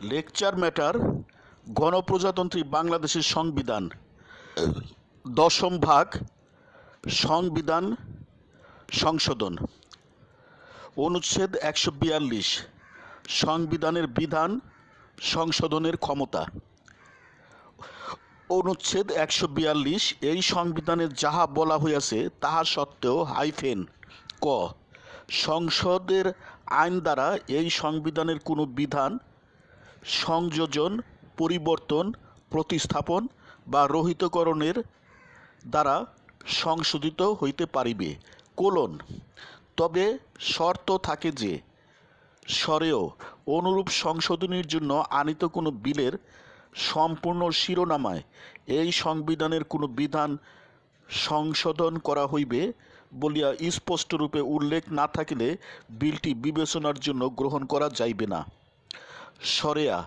Lecture matter গণপ্রজাতন্ত্রী বাংলাদেশের সংবিধান। দশম ভাগ সংবিধান সংশোধন। অনুচ্ছেদ 142 সংবিধানের বিধান সংশোধনের ক্ষমতা। অনুচ্ছেদ 142 এই সংবিধানে যাহা বলা হইয়াছে তাহা সত্ত্বেও ক সংসদের আইন দ্বারা এই সংবিধানের কোনো বিধান সংযোজন, পরিবর্তন, প্রতিস্থাপন বা রহিতকরণের দ্বারা সংশোধিত হইতে পারিবে তবে শর্ত থাকে যে স্বরেও অনুরূপ সংশোধনীর জন্য আনীত কোনো বিলের সম্পূর্ণ শিরোনামায় এই সংবিধানের কোনো বিধান সংশোধন করা হইবে বলিয়া স্পষ্টরূপে উল্লেখ না থাকিলে বিলটি বিবেচনার জন্য গ্রহণ করা যাইবে না। সরেয়া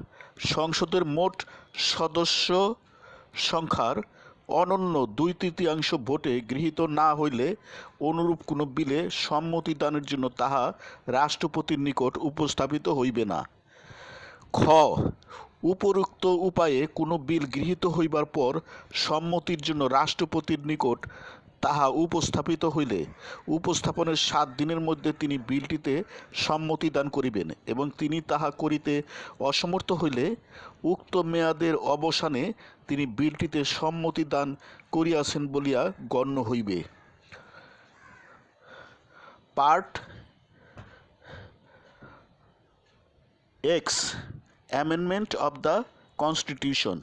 সংসদের মোট সদস্য সংখ্যার অনন্য 2/3 ভোটে গৃহীত না হইলে অনুরূপ কোনো বিলে সম্মতি দানের জন্য তাহা রাষ্ট্রপতির নিকট উপস্থাপিত হইবে না। খ উপরোক্ত উপায়ে কোনো বিল গৃহীত হইবার পর সম্মতির জন্য রাষ্ট্রপতির নিকট তাহা উপস্থাপিত হইলে উপস্থাপনের 7 দিনের মধ্যে তিনি বিলটিতে সম্মতি দান করিবেন এবং তিনি তাহা করিতে অসমর্থ হইলে উক্ত মেয়াদের অবসানে তিনি বিলটিতে সম্মতি দান করিয়াছেন বলিয়া গণ্য হইবে। Part x Amendment of the Constitution.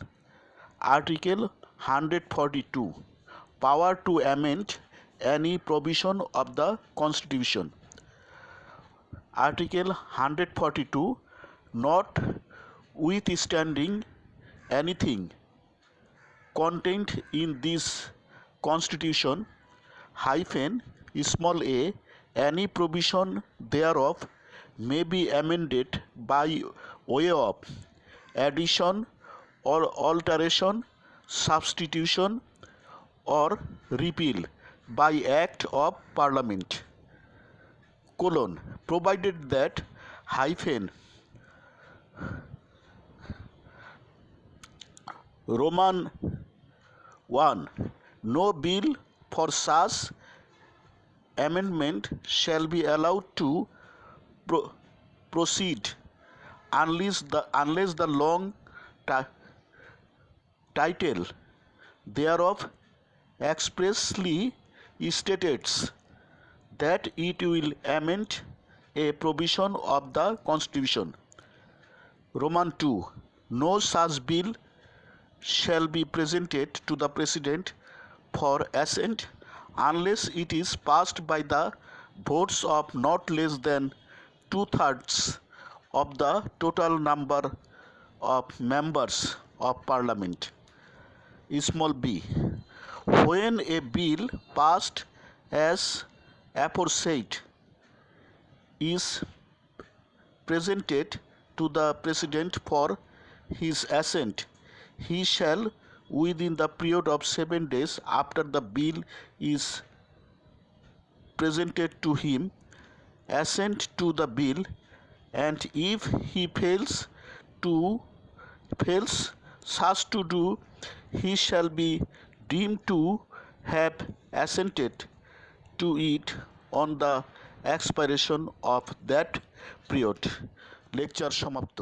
Article 142 Power to amend any provision of the Constitution. Article 142 Notwithstanding anything contained in this Constitution small a any provision thereof may be amended by way of addition or alteration, substitution or repeal by act of Parliament provided that Roman 1 no bill for such amendment shall be allowed to proceed unless the long title thereof expressly states that it will amend a provision of the Constitution. Roman 2 no such bill shall be presented to the President for assent unless it is passed by the votes of not less than 2/3 of the total number of members of Parliament. Small b when a bill passed as aforesaid is presented to the President for his assent, he shall within the period of 7 days after the bill is presented to him assent to the bill, and if he fails such to do, he shall be deemed to have assented to it on the expiration of that period. Lecture সমাপ্ত।